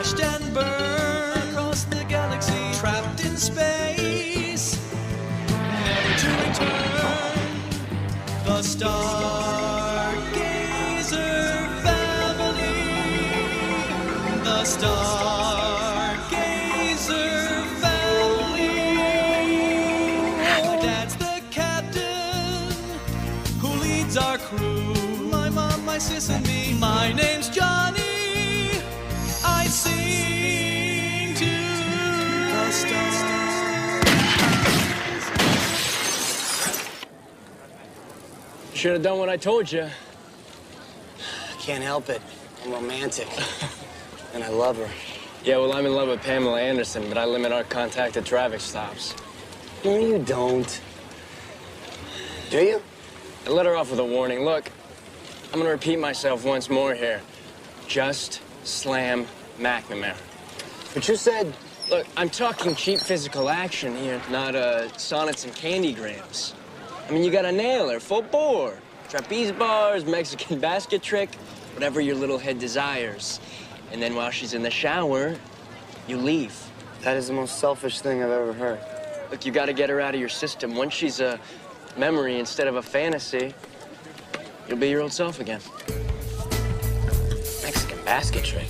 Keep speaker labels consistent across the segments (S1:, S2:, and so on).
S1: crashed and burned across the galaxy, trapped in space, never to return. The Stargazer family, the Stargazer family. My dad's the captain who leads our crew. My mom, my sis, and me. My name's Johnny. I sing to the stars.
S2: Should have done what I told you.
S3: Can't help it. I'm romantic. And I love her.
S2: Yeah, well, I'm in love with Pamela Anderson, but I limit our contact to traffic stops.
S3: No, you don't. Do you?
S2: I let her off with a warning. Look, I'm gonna repeat myself once more here. Just slam McNamara.
S3: But you said...
S2: Look, I'm talking cheap physical action here, not sonnets and candygrams. I mean, you gotta nail her, full bore. Trapeze bars, Mexican basket trick, whatever your little head desires. And then while she's in the shower, you leave.
S3: That is the most selfish thing I've ever heard.
S2: Look, you gotta get her out of your system. Once she's a memory instead of a fantasy, you'll be your old self again.
S3: Mexican basket trick.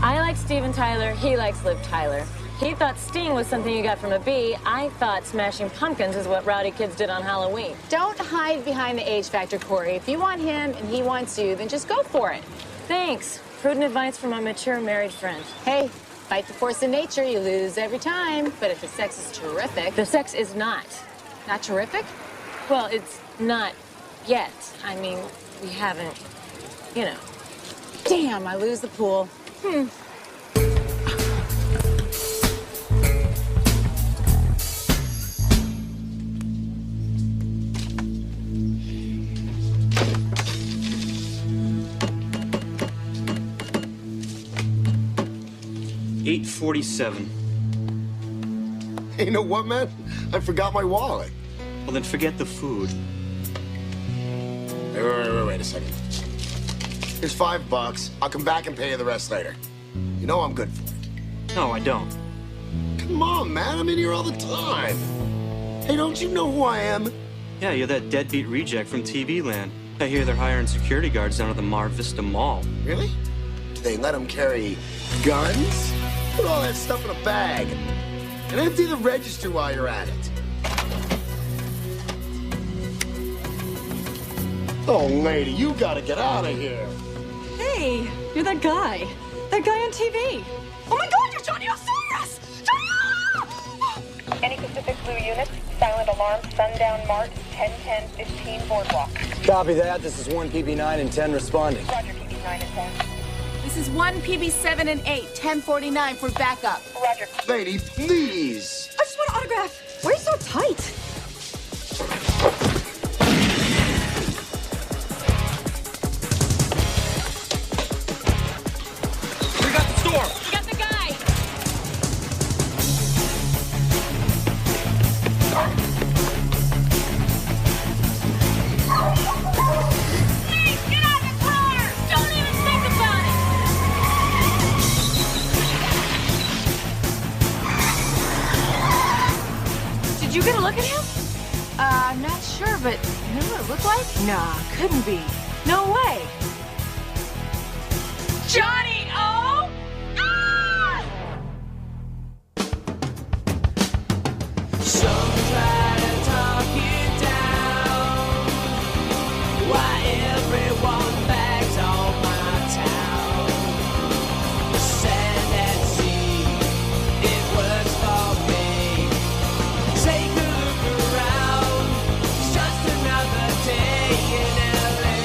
S4: I like Steven Tyler, he likes Liv Tyler. He thought Sting was something you got from a bee. I thought smashing pumpkins is what rowdy kids did on Halloween.
S5: Don't hide behind the age factor, Corey. If you want him and he wants you, then just go for it.
S4: Thanks. Prudent advice from a mature married friend.
S5: Hey, fight the force of nature, you lose every time. But if the sex is terrific...
S4: The sex is not.
S5: Not terrific?
S4: Well, it's not yet. I mean, we haven't, you know.
S5: Damn, I lose the pool.
S6: 8:47.
S7: Hey, you know what, man? I forgot my wallet.
S6: Well, then forget the food.
S7: Wait a second. Here's $5. I'll come back and pay you the rest later. You know I'm good for it.
S6: No, I don't.
S7: Come on, man. I'm in here all the time. Hey, don't you know who I am?
S6: Yeah, you're that deadbeat reject from TV land. I hear they're hiring security guards down at the Mar Vista Mall.
S7: Really? Do they let them carry guns? Put all that stuff in a bag. And empty the register while you're at it. Oh, lady, you gotta get out of here.
S8: Hey, you're that guy. That guy on TV. Oh my God, you're Johnny Osiris! Johnny!
S9: Any Pacific Blue units, silent alarm, sundown mark, 10-10-15 boardwalk.
S3: Copy that. This is 1 PB9 and 10 responding.
S9: Roger, PB9 and 10.
S5: This is 1 PB7 and 8, 1049 for backup.
S9: Roger.
S7: Lady, please.
S8: I just want an autograph. Why are you so tight?
S1: We got the store.
S4: We got the guy. Please, get out of the car. Don't even think about it.
S8: Did you get a look at him?
S5: I'm not sure, but you know what it looked like?
S8: Nah, couldn't be. No way.
S4: Johnny O. Ah!
S1: Some try to talk you down. Why everyone bags on my town? The sand and sea, it works for me. Take a look around. It's just another day in LA.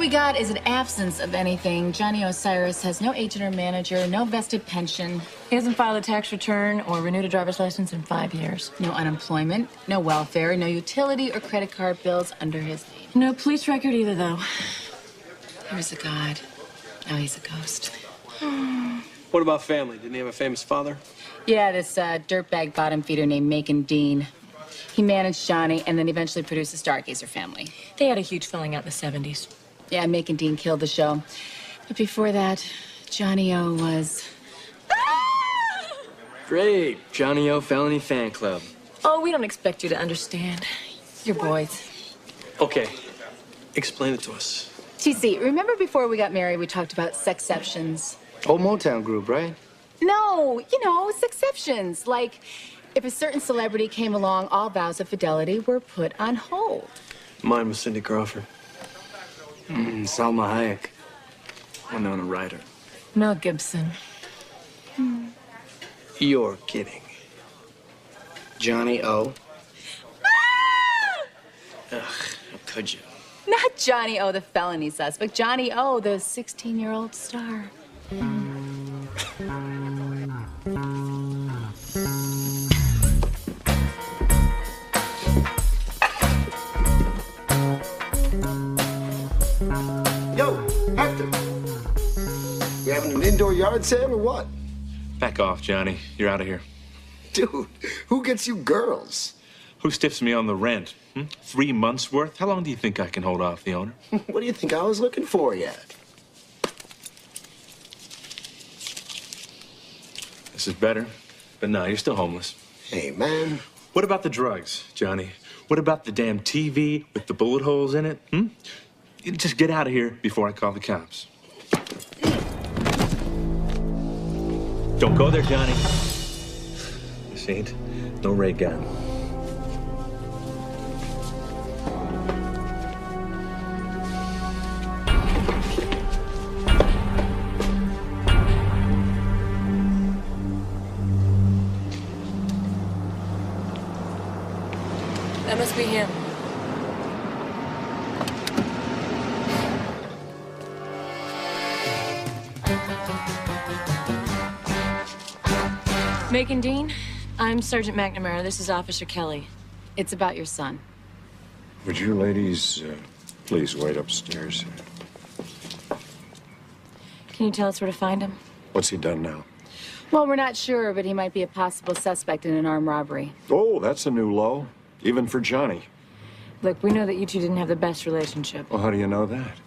S5: we got is an absence of anything. Johnny Osiris has no agent or manager, no vested pension.
S4: He hasn't filed a tax return or renewed a driver's license in 5 years.
S5: No unemployment, no welfare, no utility or credit card bills under his name.
S4: No police record either, though.
S5: He was a god. Now he's a ghost.
S10: What about family? Didn't he have a famous father?
S5: Yeah, this dirtbag bottom feeder named Macon Dean. He managed Johnny and then eventually produced the Stargazer family.
S4: They had a huge falling out in the 70s.
S5: Yeah, Macon Dean killed the show. But before that, Johnny O was...
S2: Great. Johnny O Felony Fan Club.
S4: Oh, we don't expect you to understand. You're boys.
S10: Okay. Explain it to us.
S5: TC, remember before we got married, we talked about sexceptions?
S3: Old Motown group, right?
S5: No, you know, sexceptions. Like, if a certain celebrity came along, all vows of fidelity were put on hold.
S10: Mine was Cindy Crawford.
S2: Salma Hayek. Winona Ryder.
S4: Mel Gibson.
S10: You're kidding.
S3: Johnny O.
S2: Ugh, how could you?
S5: Not Johnny O, the felony suspect. Johnny O, the 16-year-old star.
S7: Yo, Hector. You having an indoor yard sale or what?
S11: Back off, Johnny. You're out of here.
S7: Dude, who gets you girls?
S11: Who stiffs me on the rent? 3 months' worth? How long do you think I can hold off the owner?
S7: What do you think I was looking for yet?
S11: This is better. But no, you're still homeless.
S7: Hey, man.
S11: What about the drugs, Johnny? What about the damn TV with the bullet holes in it? You just get out of here before I call the cops. Don't go there, Johnny. This ain't no ray gun.
S4: That must be him. Macon Dean, I'm Sergeant McNamara. This is Officer Kelly.
S5: It's about your son.
S12: Would you ladies please wait upstairs?
S4: Can you tell us where to find him?
S12: What's he done now?
S5: Well, we're not sure, but he might be a possible suspect in an armed robbery.
S12: Oh, that's a new low, even for Johnny.
S4: Look, we know that you two didn't have the best relationship.
S12: Well, how do you know that?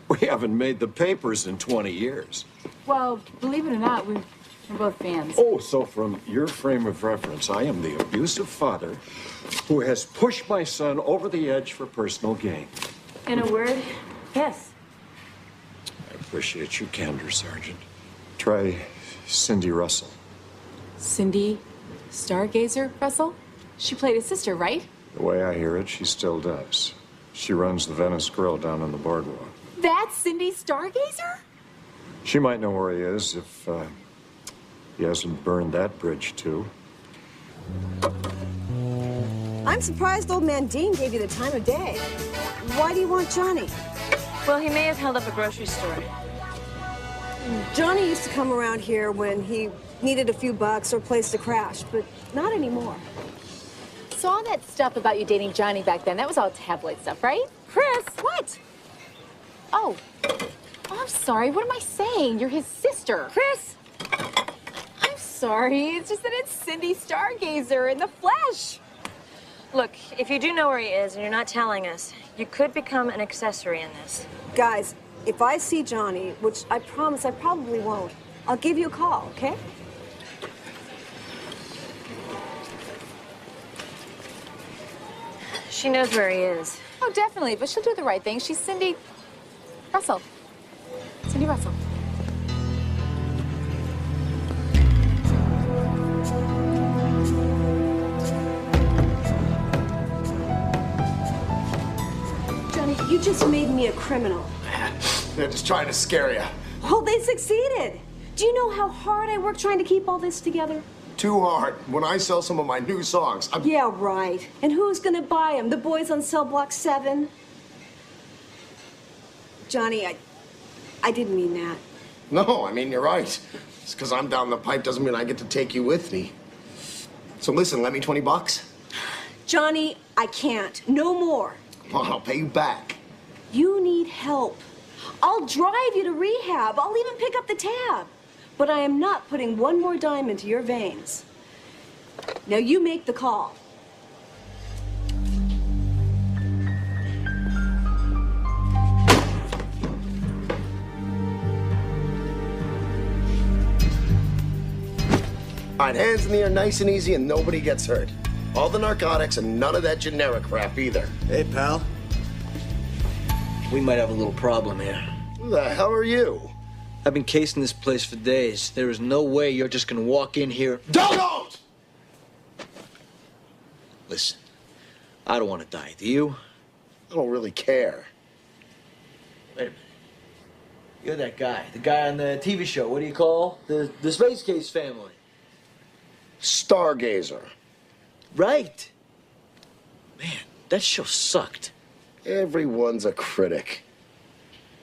S12: We haven't made the papers in 20 years.
S5: Well, believe it or not, we're both fans.
S12: Oh, so from your frame of reference, I am the abusive father who has pushed my son over the edge for personal gain.
S4: In a word, yes.
S12: I appreciate your candor, Sergeant. Try Cindy Russell.
S5: Cindy Stargazer, Russell? She played his sister, right?
S12: The way I hear it, she still does. She runs the Venice Grill down on the boardwalk.
S5: That's Cindy Stargazer?
S12: She might know where he is if he hasn't burned that bridge, too.
S13: I'm surprised old man Dean gave you the time of day. Why do you want Johnny?
S4: Well, he may have held up a grocery store.
S13: Johnny used to come around here when he needed a few bucks or place to crash, but not anymore.
S5: So all that stuff about you dating Johnny back then, that was all tabloid stuff, right? Chris! What? Oh, I'm sorry. What am I saying? You're his sister. Chris! I'm sorry. It's just that it's Cindy Stargazer in the flesh.
S4: Look, if you do know where he is and you're not telling us, you could become an accessory in this.
S13: Guys, if I see Johnny, which I promise I probably won't, I'll give you a call, okay?
S4: She knows where he is.
S5: Oh, definitely, but she'll do the right thing. She's Cindy Russell. Cindy Russell.
S13: Johnny, you just made me a criminal.
S7: They're just trying to scare you.
S13: Well, they succeeded. Do you know how hard I work trying to keep all this together?
S7: Too hard. When I sell some of my new songs, I'm...
S13: Yeah, right. And who's gonna buy them? The boys on cell block 7? Johnny, I didn't mean that.
S7: No, I mean, you're right. Just because I'm down the pipe doesn't mean I get to take you with me. So listen, lend me $20.
S13: Johnny, I can't. No more.
S7: Well, I'll pay you back.
S13: You need help. I'll drive you to rehab. I'll even pick up the tab. But I am not putting one more dime into your veins. Now you make the call.
S7: All right, hands in the air nice and easy and nobody gets hurt. All the narcotics and none of that generic crap either.
S3: Hey, pal. We might have a little problem here.
S7: Who the hell are you?
S3: I've been casing this place for days. There is no way you're just gonna walk in here.
S7: Don't!
S3: Listen, I don't want to die. Do you?
S7: I don't really care.
S3: Wait a minute. You're that guy. The guy on the TV show. What do you call? The Space Case family.
S7: Stargazer.
S3: Right. Man, that show sucked.
S7: Everyone's a critic.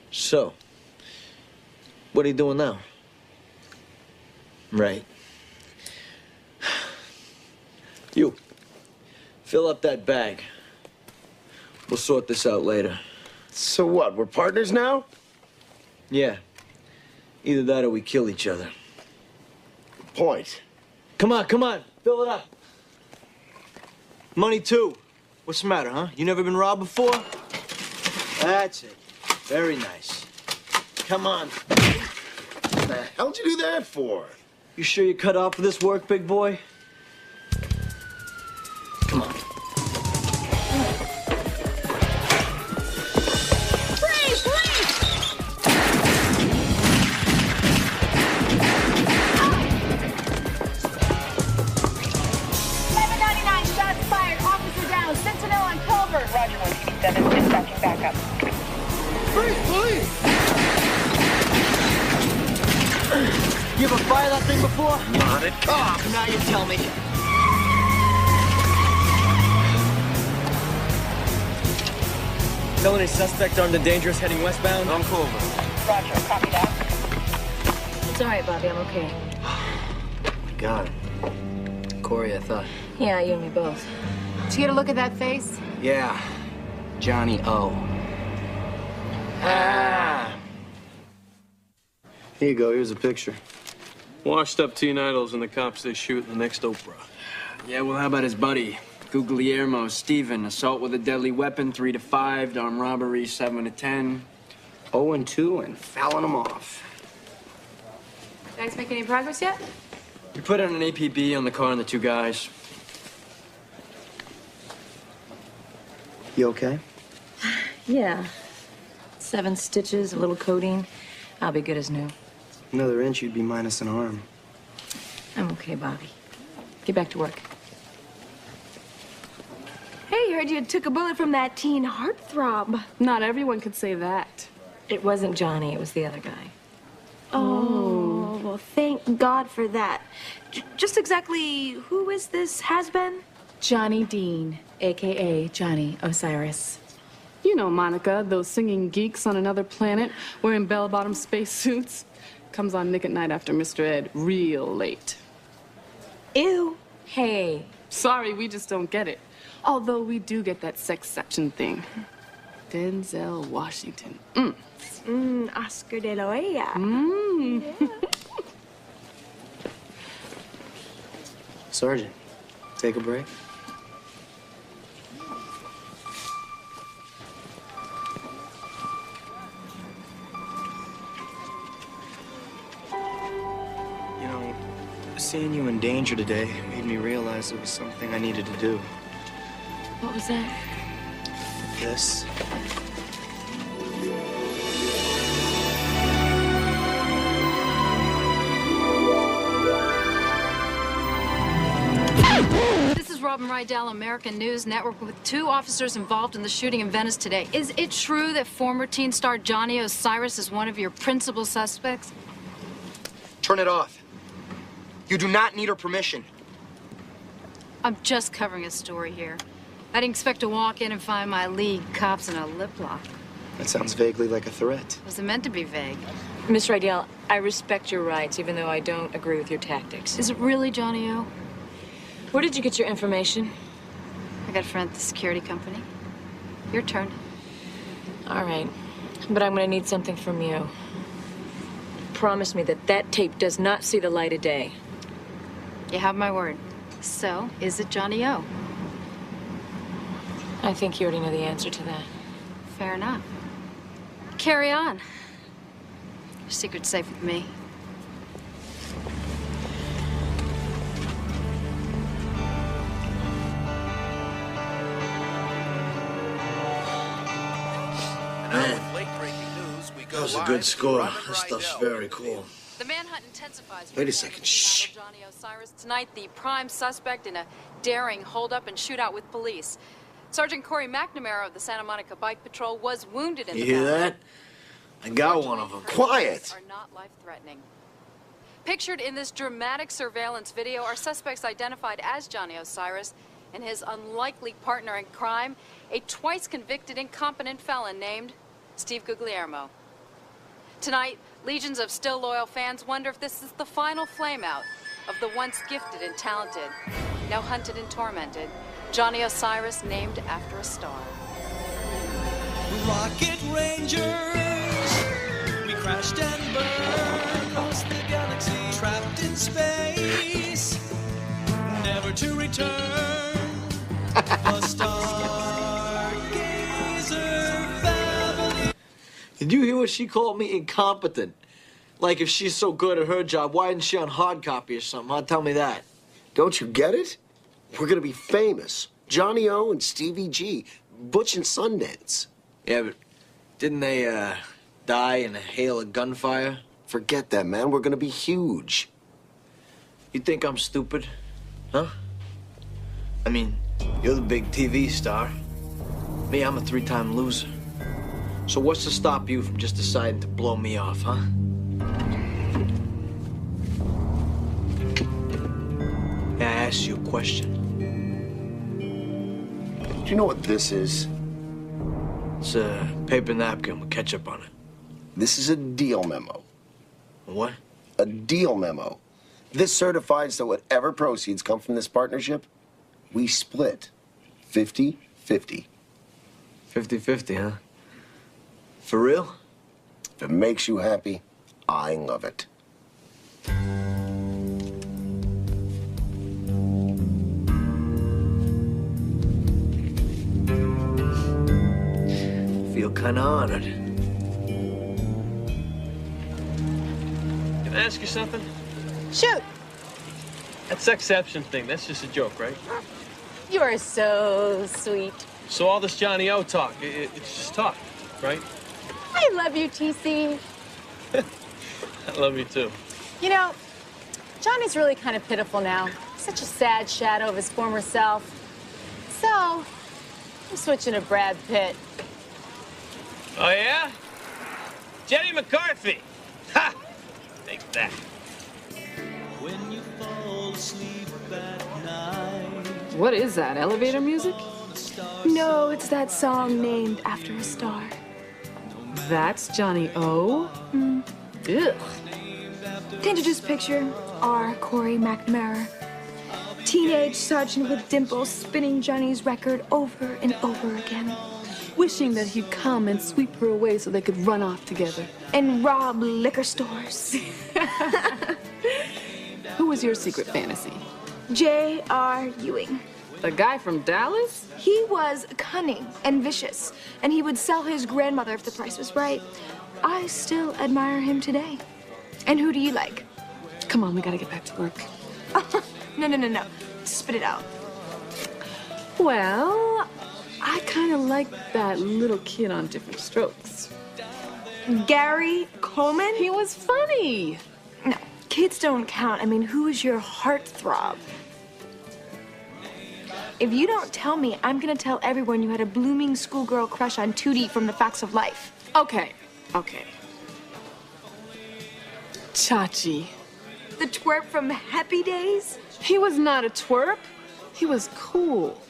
S3: So, what are you doing now? Right. You, fill up that bag. We'll sort this out later.
S7: So what, we're partners now?
S3: Yeah. Either that or we kill each other.
S7: Good point.
S3: Come on, fill it up. Money too. What's the matter, huh? You never been robbed before? That's it. Very nice. Come on.
S7: What the hell'd you do that for?
S3: You sure you're cut out for this work, big boy? Come on.
S5: Freeze, please! Shots fired. Officer down. Sentinel on Culver.
S9: Roger, 127, dispatching backup.
S7: Freeze, please!
S3: You ever fire that thing before?
S7: Not at cops.
S3: Now you tell me.
S2: Felony suspect armed and dangerous heading westbound.
S3: I'm cool.
S9: Roger, copy that.
S4: It's all right, Bobby. I'm okay.
S3: God. Corey, I thought.
S4: Yeah, you and me both.
S5: Did you get a look at that face?
S3: Yeah. Johnny O. Ah! Here you go. Here's a picture.
S10: Washed up teen idols and the cops they shoot in the next Oprah.
S2: Yeah, well, how about his buddy? Guglielmo Steven, assault with a deadly weapon, 3 to 5, armed robbery, 7 to 10.
S3: 0 and 2 and fouling them off.
S5: Guys make any progress yet?
S2: We put on an APB on the car and the 2 guys.
S3: You okay?
S4: Yeah. 7 stitches, a little codeine. I'll be good as new.
S3: Another inch, you'd be minus an arm.
S4: I'm okay, Bobby. Get back to work.
S14: Hey, heard you took a bullet from that teen heartthrob.
S8: Not everyone could say that.
S4: It wasn't Johnny, it was the other guy.
S14: Oh, well, thank God for that. Just exactly who is this has-been?
S5: Johnny Dean, a.k.a. Johnny Osiris.
S8: You know, Monica, those singing geeks on another planet wearing bell-bottom spacesuits. Comes on Nick at Night after Mr. Ed real late.
S14: Ew.
S4: Hey.
S8: Sorry, we just don't get it. Although we do get that sex section thing. Denzel Washington.
S14: Oscar de la Hoya.
S8: Yeah.
S3: Sergeant, take a break. You know, seeing you in danger today made me realize it was something I needed to do.
S4: What was that?
S3: This.
S15: This is Robin Rydell, American News Network, with 2 officers involved in the shooting in Venice today. Is it true that former teen star Johnny Osiris is one of your principal suspects?
S16: Turn it off. You do not need her permission.
S15: I'm just covering a story here. I didn't expect to walk in and find my lead cops in a lip lock.
S16: That sounds vaguely like a threat.
S15: Was it meant to be vague?
S4: Miss Rydell, I respect your rights, even though I don't agree with your tactics.
S15: Is it really Johnny-O?
S4: Where did you get your information?
S15: I got a friend at the security company. Your turn.
S4: All right, but I'm gonna need something from you. Promise me that that tape does not see the light of day.
S15: You have my word. So, is it Johnny-O?
S4: I think you already know the answer to that.
S15: Fair enough. Carry on. Your secret's safe with me.
S3: That was a good score. This stuff's very cool.
S15: The manhunt intensifies.
S3: Wait a second. Shh.
S15: Johnny Osiris tonight, the prime suspect in a daring holdup and shootout with police. Sergeant Corey McNamara of the Santa Monica Bike Patrol was wounded in the
S3: You hear
S15: battle.
S3: that? I got one of them. Quiet.
S15: Are not life-threatening. Pictured in this dramatic surveillance video are suspects identified as Johnny Osiris and his unlikely partner in crime, a twice-convicted incompetent felon named Steve Guglielmo. Tonight, legions of still loyal fans wonder if this is the final flameout of the once gifted and talented, now hunted and tormented, Johnny Osiris named after a star.
S1: Rocket Rangers, we crashed and burned across the galaxy, trapped in space, never to return. A Stargazer family.
S3: Did you hear what she called me? Incompetent. Like if she's so good at her job, why isn't she on hard copy or something? Huh? Tell me that.
S7: Don't you get it? We're gonna be famous. Johnny O and Stevie G, Butch and Sundance.
S3: Yeah, but didn't they die in a hail of gunfire?
S7: Forget that, man. We're gonna be huge.
S3: You think I'm stupid? Huh? I mean, you're the big TV star. Me, I'm a 3-time loser. So what's to stop you from just deciding to blow me off, huh? Yeah, I asked you a question.
S7: Do you know what this is?
S3: It's a paper napkin with ketchup on it.
S7: This is a deal memo.
S3: What?
S7: A deal memo. This certifies that whatever proceeds come from this partnership, we split 50-50.
S3: 50-50, huh? For real?
S7: If it makes you happy, I love it.
S3: Feel kind of honored.
S10: Can I ask you something?
S5: Shoot!
S10: That sexception thing, that's just a joke, right?
S5: You are so sweet.
S10: So all this Johnny-O talk, it's just talk, right?
S5: I love you, TC.
S10: I love you too.
S5: You know, Johnny's really kind of pitiful now. Such a sad shadow of his former self. So, I'm switching to Brad Pitt.
S10: Oh, yeah? Jenny McCarthy! Ha! Take that.
S1: When you fall asleep at night.
S8: What is that, elevator music?
S14: No, it's that song named after a star.
S8: That's Johnny-O? Ugh.
S14: Can't you just picture our Corey McNamara? Teenage sergeant with dimples spinning Johnny's record over and over again.
S8: Wishing that he'd come and sweep her away so they could run off together.
S14: And rob liquor stores.
S8: Who was your secret fantasy?
S14: J.R. Ewing.
S8: The guy from Dallas?
S14: He was cunning and vicious, and he would sell his grandmother if the price was right. I still admire him today. And who do you like?
S8: Come on, we gotta get back to work.
S14: No. Spit it out.
S8: Well, I kind of like that little kid on Different Strokes.
S14: Gary Coleman?
S8: He was funny.
S14: No, kids don't count. I mean, who is your heartthrob? If you don't tell me, I'm gonna tell everyone you had a blooming schoolgirl crush on Tootie from The Facts of Life.
S8: Okay. Chachi.
S14: The twerp from Happy Days?
S8: He was not a twerp. He was cool.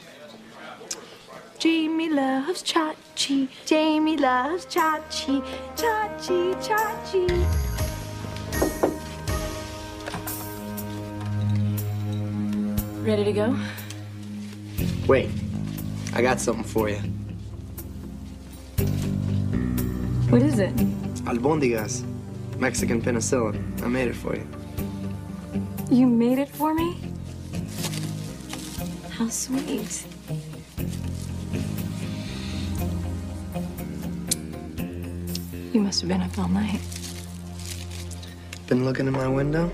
S14: Jamie loves Chachi. Jamie loves Chachi. Chachi, Chachi.
S4: Ready to go?
S2: Wait, I got something for you.
S4: What is it?
S2: Albondigas. Mexican penicillin. I made it for you.
S4: You made it for me? How sweet. You must have been up all night.
S2: Been looking in my window?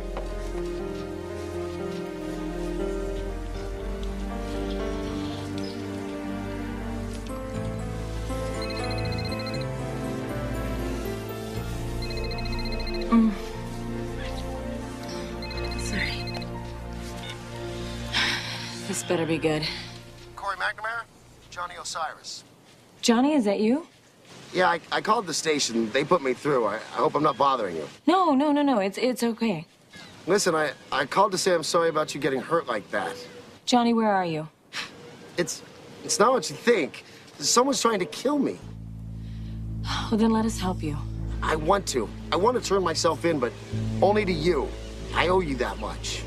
S4: Sorry. This better be good.
S7: Corey McNamara, Johnny Osiris.
S4: Johnny, is that you?
S7: Yeah, I called the station. They put me through. I hope I'm not bothering you.
S4: No. It's okay.
S7: Listen, I called to say I'm sorry about you getting hurt like that.
S4: Johnny, where are you?
S7: It's not what you think. Someone's trying to kill me.
S4: Well, then let us help you.
S7: I want to. I want to turn myself in, but only to you. I owe you that much.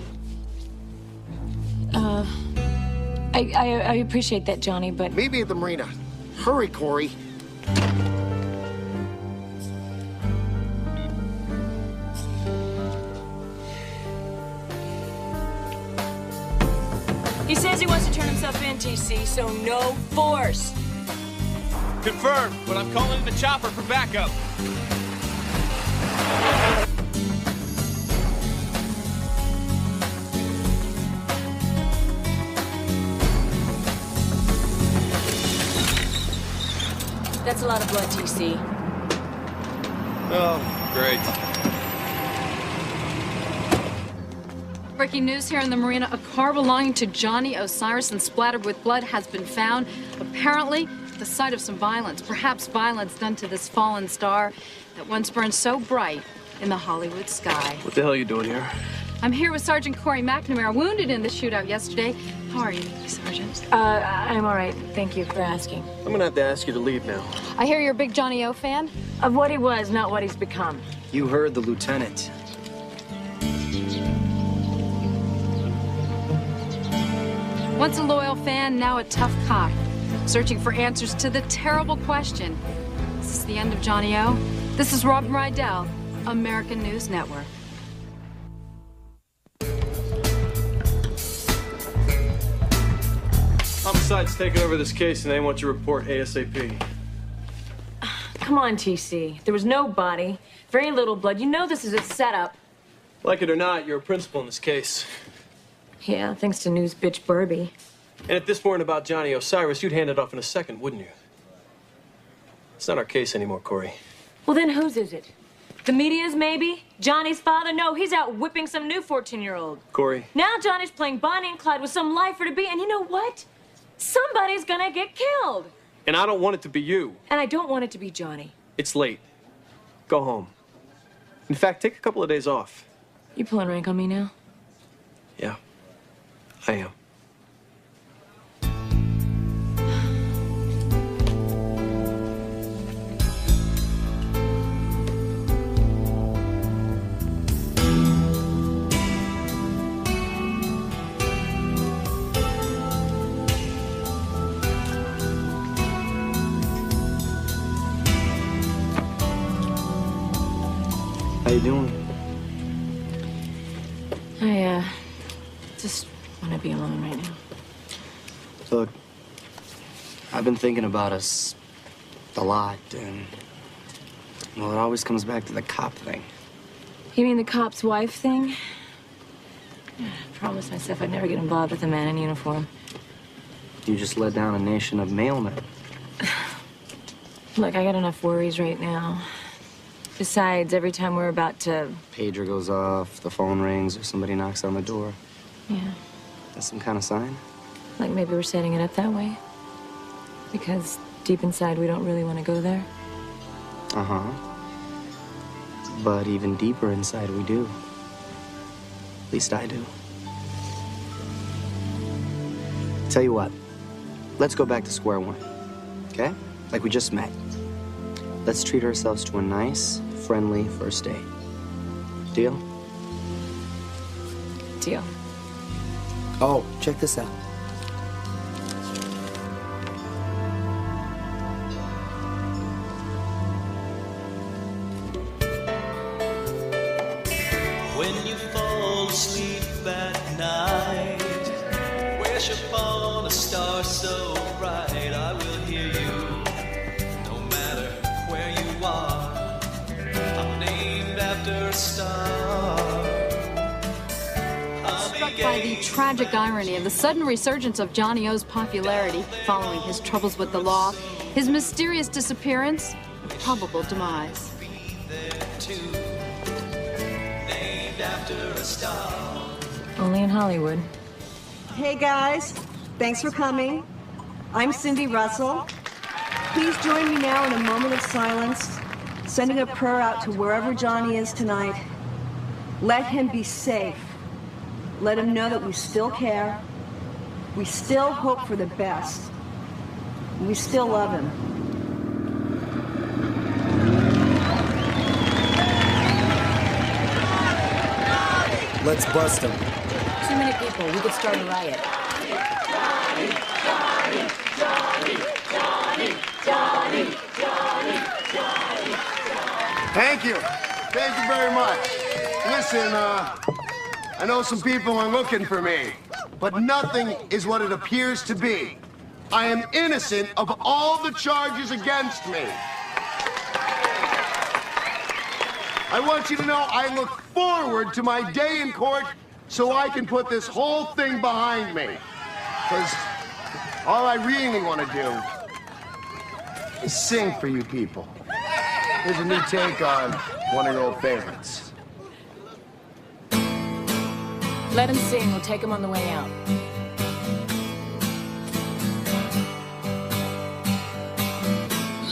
S4: I appreciate that, Johnny, but...
S7: Meet me at the marina. Hurry, Corey.
S4: He says he wants to turn himself in, TC, so no force.
S17: Confirmed, but I'm calling in the chopper for backup.
S4: That's a lot of blood, TC.
S17: Oh, great.
S15: Breaking news here in the marina. A car belonging to Johnny Osiris and splattered with blood has been found. Apparently, the site of some violence, perhaps violence done to this fallen star that once burned so bright in the Hollywood sky.
S10: What the hell are you doing here?
S15: I'm here with Sergeant Corey McNamara, wounded in the shootout yesterday. How are you, Sergeant?
S4: I'm all right. Thank you for asking.
S10: I'm gonna have to ask you to leave now.
S15: I hear you're a big Johnny O fan.
S4: Of what he was, not what he's become.
S2: You heard the lieutenant.
S15: Once a loyal fan, now a tough cop, searching for answers to the terrible question. Is this the end of Johnny O? This is Robin Rydell, American News Network.
S10: Homicide's taking over this case and they want your report ASAP.
S4: Come on, TC. There was no body, very little blood. You know this is a setup.
S10: Like it or not, you're a principal in this case.
S4: Yeah, thanks to news bitch Barbie.
S10: And if this weren't about Johnny Osiris, you'd hand it off in a second, wouldn't you? It's not our case anymore, Corey.
S4: Well, then whose is it? The media's, maybe? Johnny's father? No, he's out whipping some new 14-year-old.
S10: Corey.
S4: Now Johnny's playing Bonnie and Clyde with some lifer-to-be, and you know what? Somebody's gonna get killed.
S10: And I don't want it to be you.
S4: And I don't want it to be Johnny.
S10: It's late. Go home. In fact, take a couple of days off.
S4: You pulling rank on me now?
S10: Yeah, I am.
S2: How you doing?
S4: I, just want to be alone right now.
S2: Look, I've been thinking about us a lot, and, well, it always comes back to the cop thing.
S4: You mean the cop's wife thing? I promised myself I'd never get involved with a man in uniform.
S2: You just let down a nation of mailmen.
S4: Look, I got enough worries right now. Besides, every time we're about to...
S2: Pager goes off, the phone rings, or somebody knocks on the door.
S4: Yeah.
S2: That's some kind of sign?
S4: Like maybe we're setting it up that way. Because deep inside, we don't really want to go there.
S2: Uh-huh. But even deeper inside, we do. At least I do. Tell you what, let's go back to square one.
S18: okay? Like we just met. Let's treat ourselves to a nice, friendly first date. Deal?
S4: Deal.
S18: Oh, check this out.
S1: When you fall asleep at night, wish upon a star so bright, I will hear you, no matter where you are. I'm named after a star.
S15: Struck by the tragic irony of the sudden resurgence of Johnny O's popularity following his troubles with the law, his mysterious disappearance, and probable demise.
S4: Only in Hollywood.
S13: Hey guys, thanks for coming. I'm Cindy Russell. Please join me now in a moment of silence, sending a prayer out to wherever Johnny is tonight. Let him be safe. Let him know that we still care. We still hope for the best. We still love him.
S19: Let's bust him.
S4: Too many people. We could start a riot.
S7: Thank you. Thank you very much. Listen, I know some people are looking for me, but nothing is what it appears to be. I am innocent of all the charges against me. I want you to know I look forward to my day in court so I can put this whole thing behind me. Because all I really want to do is sing for you people. Here's a new take on one of your old favorites.
S4: Let him sing. We'll take him on the way out.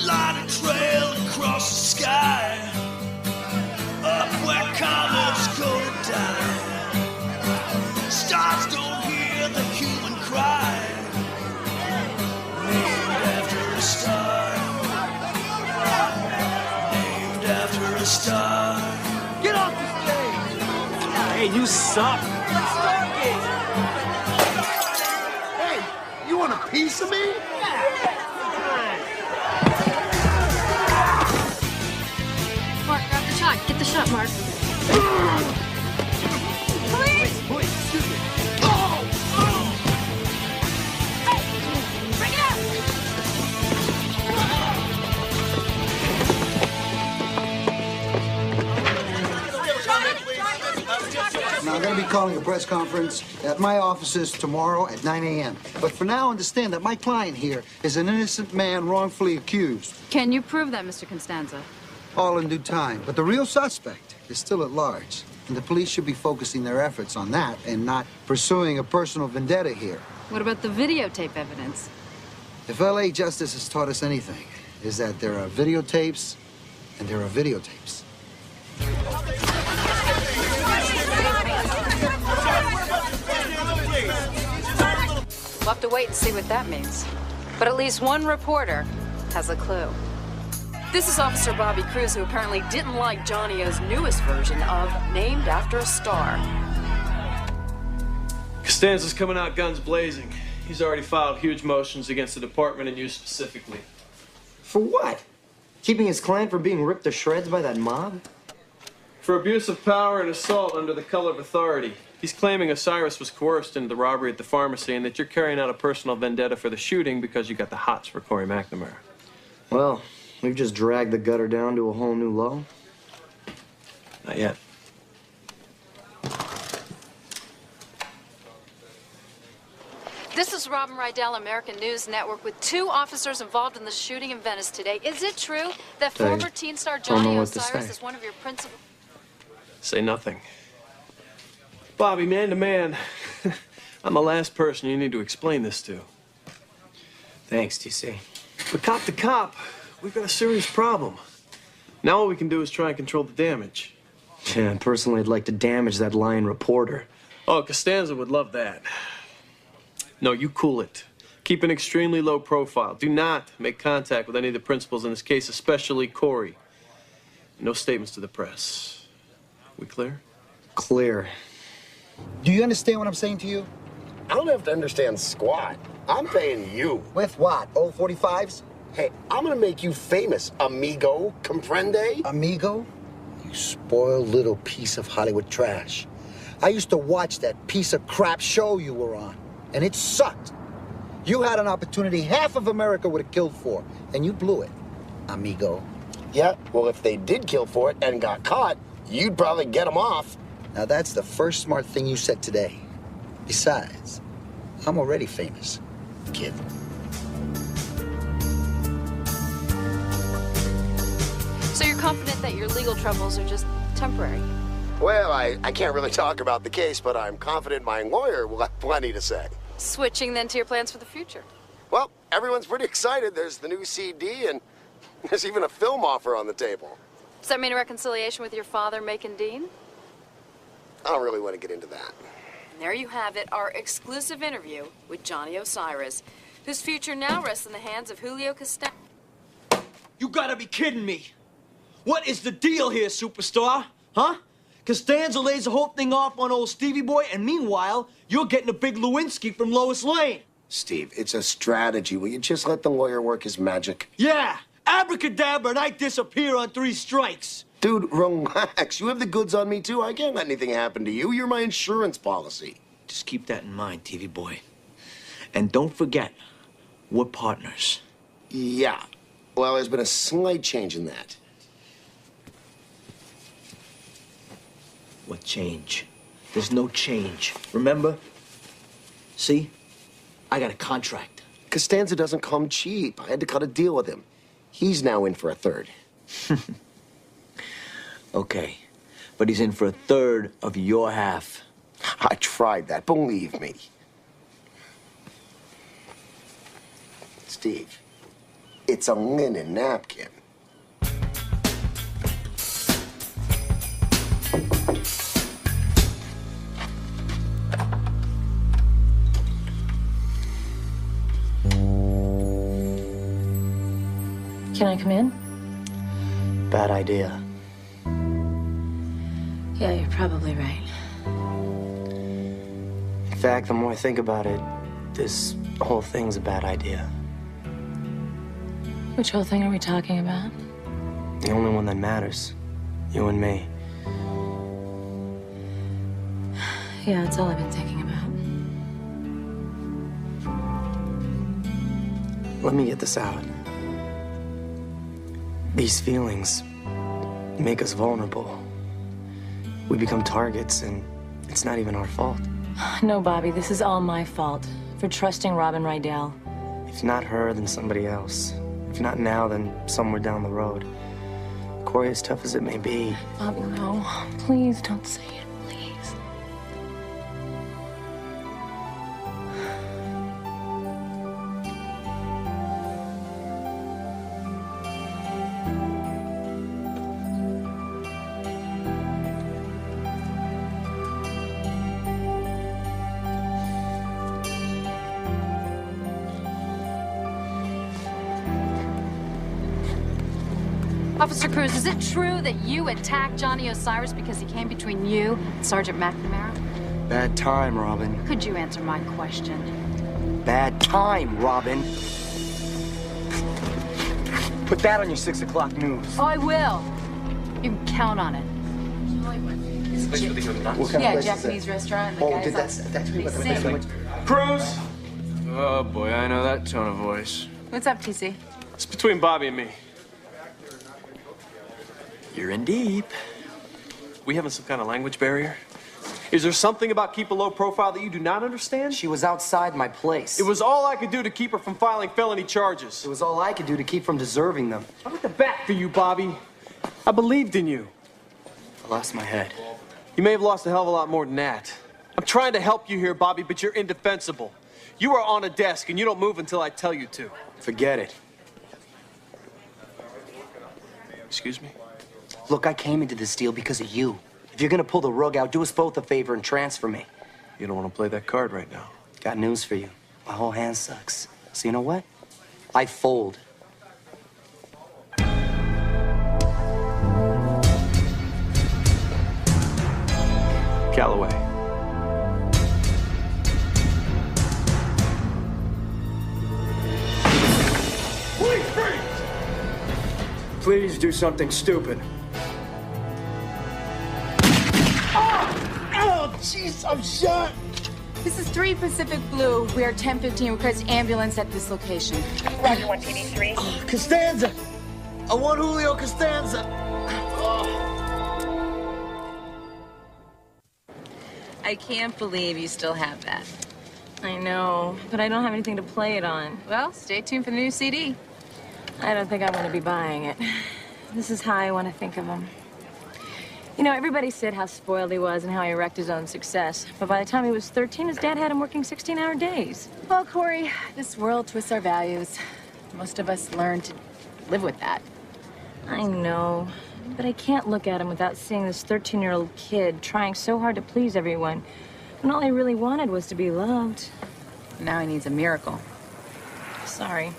S1: Light a trail across the sky, up where comets go to die. Stars don't hear the human cry, named after a star, named after a star. Get off the stage!
S10: Hey, you suck.
S7: Hey, you want a piece of me?
S15: Mark, grab the shot. Get the shot, Mark. Please!
S7: Please, excuse me.
S15: Bring it
S20: Now, I'm going to be calling a press conference at my offices tomorrow at 9 a.m. But for now, understand that my client here is an innocent man wrongfully accused.
S15: Can you prove that, Mr. Constanza?
S20: All in due time. But the real suspect is still at large. And the police should be focusing their efforts on that and not pursuing a personal vendetta here.
S15: What about the videotape evidence?
S20: If L.A. justice has taught us anything, is that there are videotapes and there are videotapes.
S15: We'll have to wait and see what that means. But at least one reporter has a clue. This is Officer Bobby Cruz, who apparently didn't like Johnny O's newest version of Named After a Star.
S10: Costanza's coming out guns blazing. He's already filed huge motions against the department and you specifically.
S18: For what? Keeping his client from being ripped to shreds by that mob?
S10: For abuse of power and assault under the color of authority. He's claiming Osiris was coerced into the robbery at the pharmacy and that you're carrying out a personal vendetta for the shooting because you got the hots for Corey McNamara.
S18: Well, we've just dragged the gutter down to a whole new low.
S10: Not yet.
S15: This is Robin Rydell, American News Network, with 2 officers involved in the shooting in Venice today. Is it true that former teen star Johnny Osiris is one of your principal...
S10: Say nothing. Bobby, man to man, I'm the last person you need to explain this to.
S18: Thanks, TC.
S10: But cop to cop, we've got a serious problem. Now all we can do is try and control the damage.
S18: Yeah, personally, I'd like to damage that lying reporter.
S10: Oh, Costanza would love that. No, you cool it. Keep an extremely low profile. Do not make contact with any of the principals in this case, especially Corey. No statements to the press. We clear?
S20: Clear. Do you understand what I'm saying to you?
S21: I don't have to understand squat. I'm paying you.
S20: With what? Old 45s?
S21: Hey, I'm gonna make you famous, amigo. Comprende?
S20: Amigo? You spoiled little piece of Hollywood trash. I used to watch that piece of crap show you were on, and it sucked. You had an opportunity half of America would have killed for, and you blew it, amigo.
S21: Yeah, well, if they did kill for it and got caught, you'd probably get them off.
S20: Now that's the first smart thing you said today. Besides, I'm already famous, kid.
S15: So you're confident that your legal troubles are just temporary?
S21: Well, I can't really talk about the case, but I'm confident my lawyer will have plenty to say.
S15: Switching then to your plans for the future.
S21: Well, everyone's pretty excited. There's the new CD, and there's even a film offer on the table.
S15: Does that mean a reconciliation with your father, Macon Dean?
S21: I don't really want to get into that.
S15: And there you have it, our exclusive interview with Johnny Osiris, whose future now rests in the hands of Julio Costanza.
S3: You gotta be kidding me. What is the deal here, superstar? Huh? Costanza lays the whole thing off on old Stevie Boy, and meanwhile, you're getting a big Lewinsky from Lois Lane.
S21: Steve, it's a strategy. Will you just let the lawyer work his magic?
S3: Yeah, abracadabra and I disappear on 3 strikes.
S21: Dude, relax. You have the goods on me, too. I can't let anything happen to you. You're my insurance policy.
S3: Just keep that in mind, TV Boy. And don't forget, we're partners.
S21: Yeah. Well, there's been a slight change in that.
S3: What change? There's no change. Remember? See? I got a contract.
S21: Costanza doesn't come cheap. I had to cut a deal with him. He's now in for a third.
S3: Okay. But he's in for a third of your half.
S21: I tried that, believe me. Steve, it's a linen napkin.
S4: Can I come in?
S18: Bad idea.
S4: Yeah, you're probably right.
S18: In fact, the more I think about it, this whole thing's a bad idea.
S4: Which whole thing are we talking about?
S18: The only one that matters. You and me.
S4: Yeah, that's all I've been thinking about.
S18: Let me get this out. These feelings make us vulnerable. We become targets, and it's not even our fault.
S4: No, Bobby, this is all my fault for trusting Robin Rydell.
S18: If not her, then somebody else. If not now, then somewhere down the road. Corey, as tough as it may be.
S4: Bobby, no. Please don't say it, please.
S15: Officer Cruz, is it true that you attacked Johnny Osiris because he came between you and Sergeant McNamara?
S18: Bad time, Robin.
S15: Could you answer my question?
S18: Bad time, Robin. Put that on your 6 o'clock news.
S15: Oh, I will. You can count on it. Yeah, Japanese restaurant. The guy's
S10: that's Cruz! Oh, boy, I know that tone of voice.
S15: What's up, TC?
S10: It's between Bobby and me.
S3: You're in deep.
S10: We having some kind of language barrier? Is there something about keep a low profile that you do not understand?
S18: She was outside my place.
S10: It was all I could do to keep her from filing felony charges.
S18: It was all I could do to keep from deserving them.
S10: I'm at the back for you, Bobby. I believed in you.
S18: I lost my head.
S10: You may have lost a hell of a lot more than that. I'm trying to help you here, Bobby, but you're indefensible. You are on a desk, and you don't move until I tell you to.
S18: Forget it.
S10: Excuse me?
S18: Look, I came into this deal because of you. If you're gonna pull the rug out, do us both a favor and transfer me.
S10: You don't want to play that card right now.
S18: Got news for you. My whole hand sucks. So you know what? I fold.
S10: Calloway.
S3: Please do something stupid.
S20: Oh, jeez, I'm shot.
S5: This is 3 Pacific Blue. We are 1015. Request ambulance at this location.
S9: Roger 1PD3.
S20: Costanza. I want Julio Costanza.
S4: I can't believe you still have that. I know, but I don't have anything to play it on. Well, stay tuned for the new CD. I don't think I'm going to be buying it. This is how I want to think of him. You know, everybody said how spoiled he was and how he wrecked his own success. But by the time he was 13, his dad had him working 16-hour days.
S5: Well, Corey, this world twists our values. Most of us learn to live with that.
S4: I know, but I can't look at him without seeing this 13-year-old kid trying so hard to please everyone, when all he really wanted was to be loved.
S5: Now he needs a miracle.
S4: Sorry.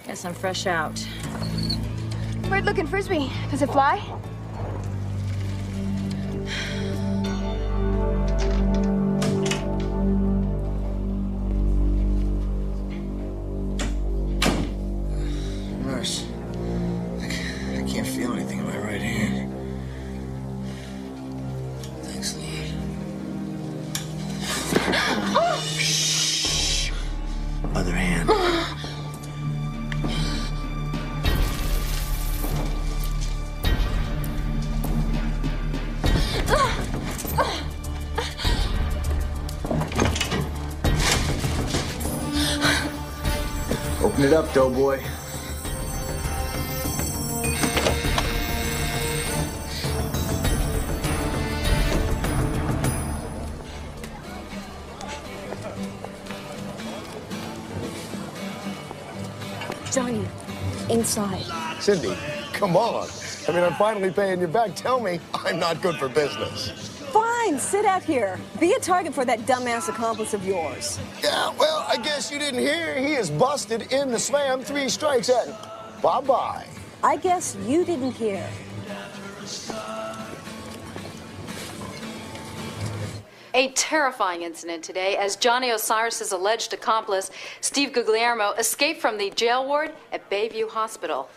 S4: Guess I'm fresh out.
S14: Weird looking frisbee. Does it fly?
S20: Nurse, I can't feel anything in my right hand. Thanks, Lord. Shh. Other hand. Open it up, doughboy.
S14: Johnny, inside.
S21: Cindy, come on. I mean, I'm finally paying you back. Tell me I'm not good for business.
S13: Fine, sit out here. Be a target for that dumbass accomplice of yours.
S21: Yeah, well, I guess you didn't hear. He is busted in the slam. 3 strikes and bye-bye.
S13: I guess you didn't hear.
S15: A terrifying incident today as Johnny Osiris' alleged accomplice, Steve Guglielmo, escaped from the jail ward at Bayview Hospital.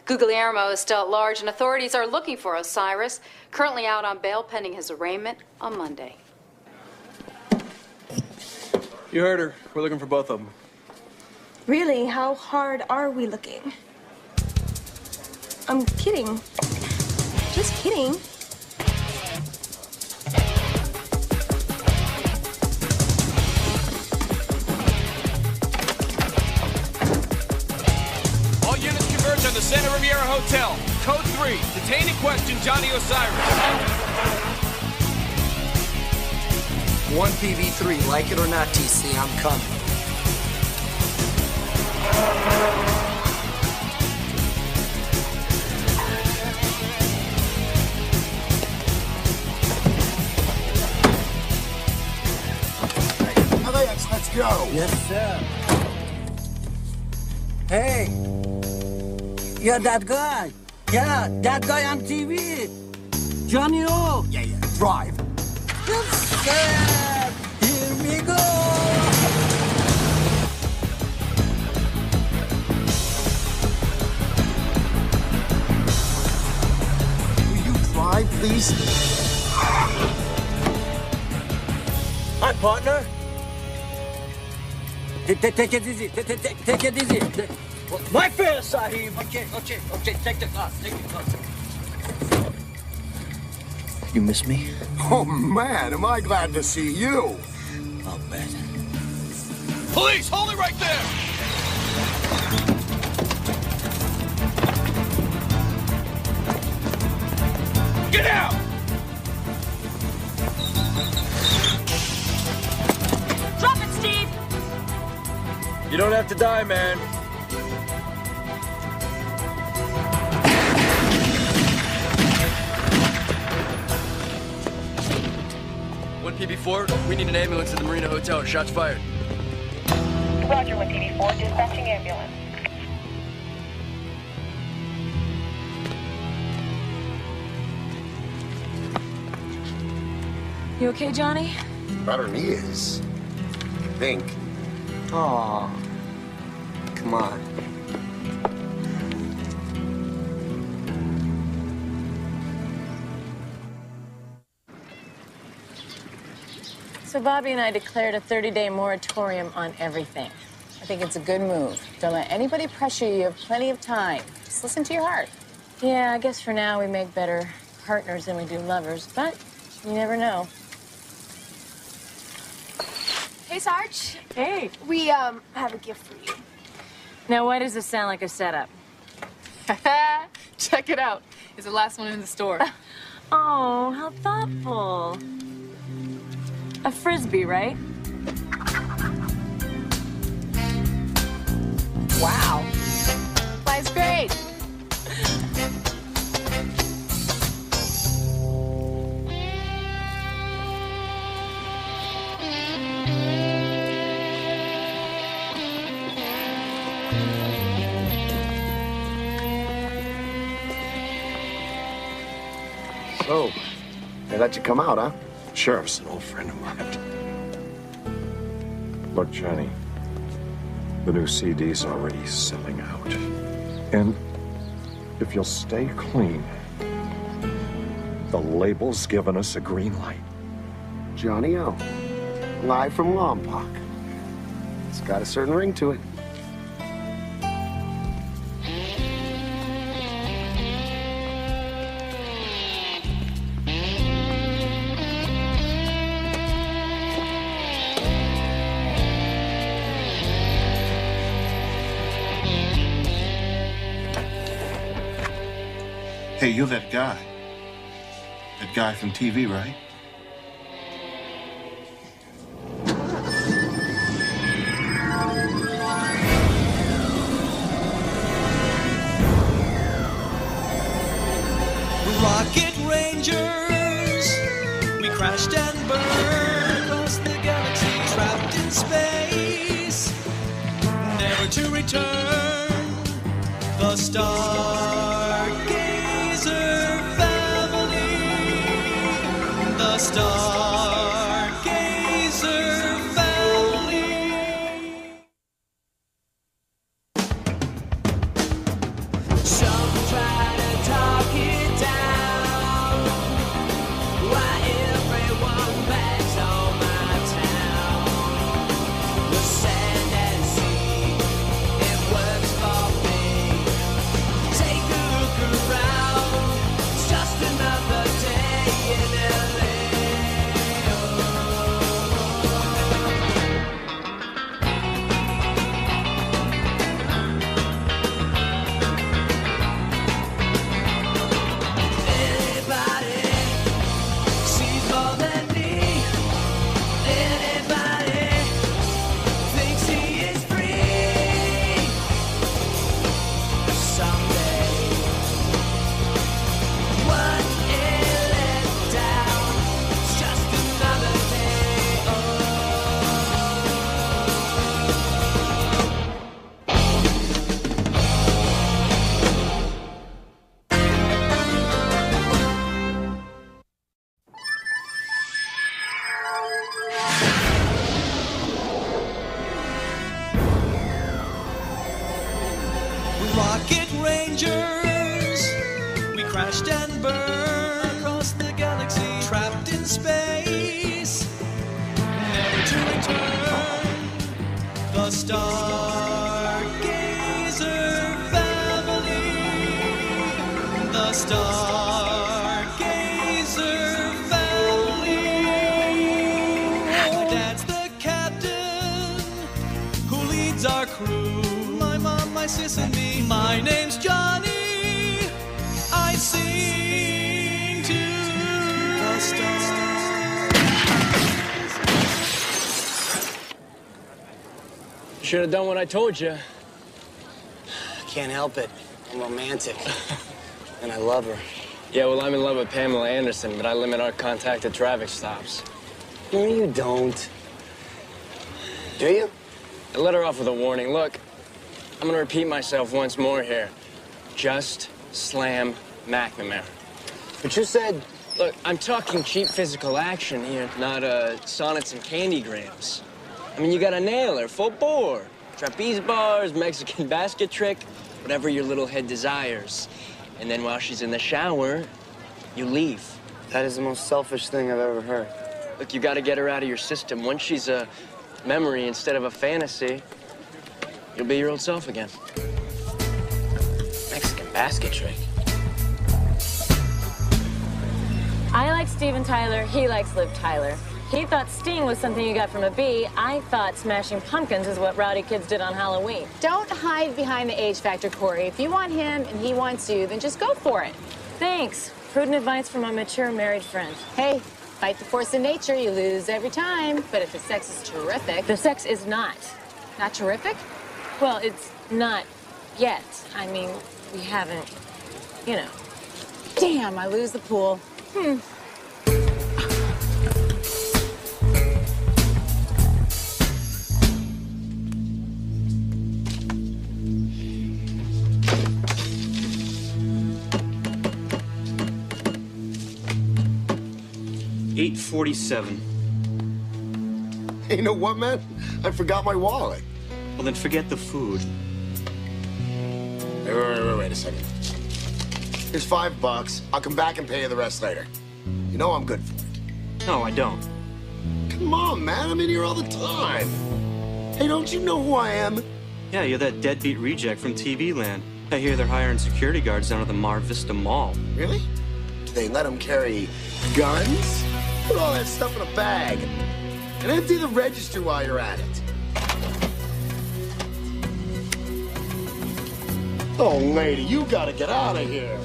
S15: Guglielmo is still at large, and authorities are looking for Osiris, currently out on bail pending his arraignment on Monday.
S10: You heard her. We're looking for both of them.
S14: Really? How hard are we looking? I'm kidding. Just kidding.
S17: All units converge on the Santa Riviera Hotel. Code 3. Detain and question Johnny Osiris.
S20: 1 PV3, like it or not, TC, I'm coming.
S21: Let's go.
S20: Yes, sir. Hey, you're that guy. Yeah, that guy on TV. Johnny O. Yeah, drive. Yes, sir. Here we go.
S21: Will you drive, please?
S20: Hi, partner. Take it easy. Take it easy. My fair, Sahib. Okay. Take the car. You miss me?
S21: Oh, man, am I glad to see you.
S20: I'll bet.
S17: Police, hold it right there! Get out!
S4: Drop it, Steve!
S3: You don't have to die, man.
S2: PB4, we need an ambulance at the Marina Hotel. Shots fired.
S9: Roger with TV4, dispatching ambulance.
S4: You okay, Johnny?
S21: Better than he is. I think.
S18: Aw. Come on.
S4: So Bobby and I declared a 30-day moratorium on everything. I think it's a good move. Don't let anybody pressure you. You have plenty of time. Just listen to your heart. Yeah, I guess for now we make better partners than we do lovers, but you never know.
S14: Hey, Sarge.
S4: Hey.
S14: We, have a gift for you.
S4: Now, why does this sound like a setup?
S8: Check it out. It's the last one in the store.
S4: Oh, how thoughtful. A Frisbee, right?
S14: Wow. Flies great.
S21: So, they let you come out, huh?
S12: Sheriff's an old friend of mine. Look, Johnny, the new CD's already selling out. And if you'll stay clean, the label's given us a green light.
S21: Johnny O. Live from Lompoc. It's got a certain ring to it.
S6: Hey, you're that guy. That guy from TV, right?
S1: Rocket Rangers, we crashed and burned across the galaxy, trapped in space, never to return. The Stargazer family, the Stargazer family. Some try to talk it down, why everyone bags on my town. The sand and sea, it works for me. Take a look around, it's just another day in LA. Anybody sees more than me. Anybody thinks he is free. Someday, what a letdown. It's just another day. Rocket Rangers, we crashed and burned across the galaxy, trapped in space, never to return. The Stargazer family, the Stargazer family. My dad's the captain who leads our crew. My mom, my sis, and me. My name's Johnny. I sing to the stars.
S2: Should have done what I told you.
S18: Can't help it. I'm romantic. And I love her.
S2: Yeah, well, I'm in love with Pamela Anderson, but I limit our contact to traffic stops.
S18: No, you don't. Do you?
S2: I let her off with a warning. Look, I'm gonna repeat myself once more here. Just slam McNamara.
S18: But you said...
S2: Look, I'm talking cheap physical action here, not sonnets and candy grams. I mean, you gotta nail her, full bore. Trapeze bars, Mexican basket trick, whatever your little head desires. And then while she's in the shower, you leave.
S18: That is the most selfish thing I've ever heard.
S2: Look, you gotta get her out of your system. Once she's a memory instead of a fantasy, you'll be your old self again.
S18: Mexican basket trick.
S4: I like Steven Tyler, he likes Liv Tyler. He thought Sting was something you got from a bee. I thought smashing pumpkins is what rowdy kids did on Halloween.
S5: Don't hide behind the age factor, Corey. If you want him and he wants you, then just go for it.
S4: Thanks. Prudent advice from a mature married friend.
S5: Hey, fight the force of nature, you lose every time. But if the sex is terrific...
S4: The sex is not.
S5: Not terrific?
S4: Well, it's not yet. I mean, we haven't, you know.
S5: Damn, I lose the pool.
S11: 8:47.
S21: Hey, you know what, man? I forgot my wallet.
S11: Well, then forget the food.
S21: Hey, wait a second. Here's $5. I'll come back and pay you the rest later. You know I'm good for it.
S11: No, I don't.
S21: Come on, man. I'm in here all the time. Hey, don't you know who I am?
S11: Yeah, you're that deadbeat reject from TV land. I hear they're hiring security guards down at the Mar Vista Mall.
S21: Really? Do they let them carry guns? Put all that stuff in a bag. And empty the register while you're at it. Oh, lady, you gotta get out of here.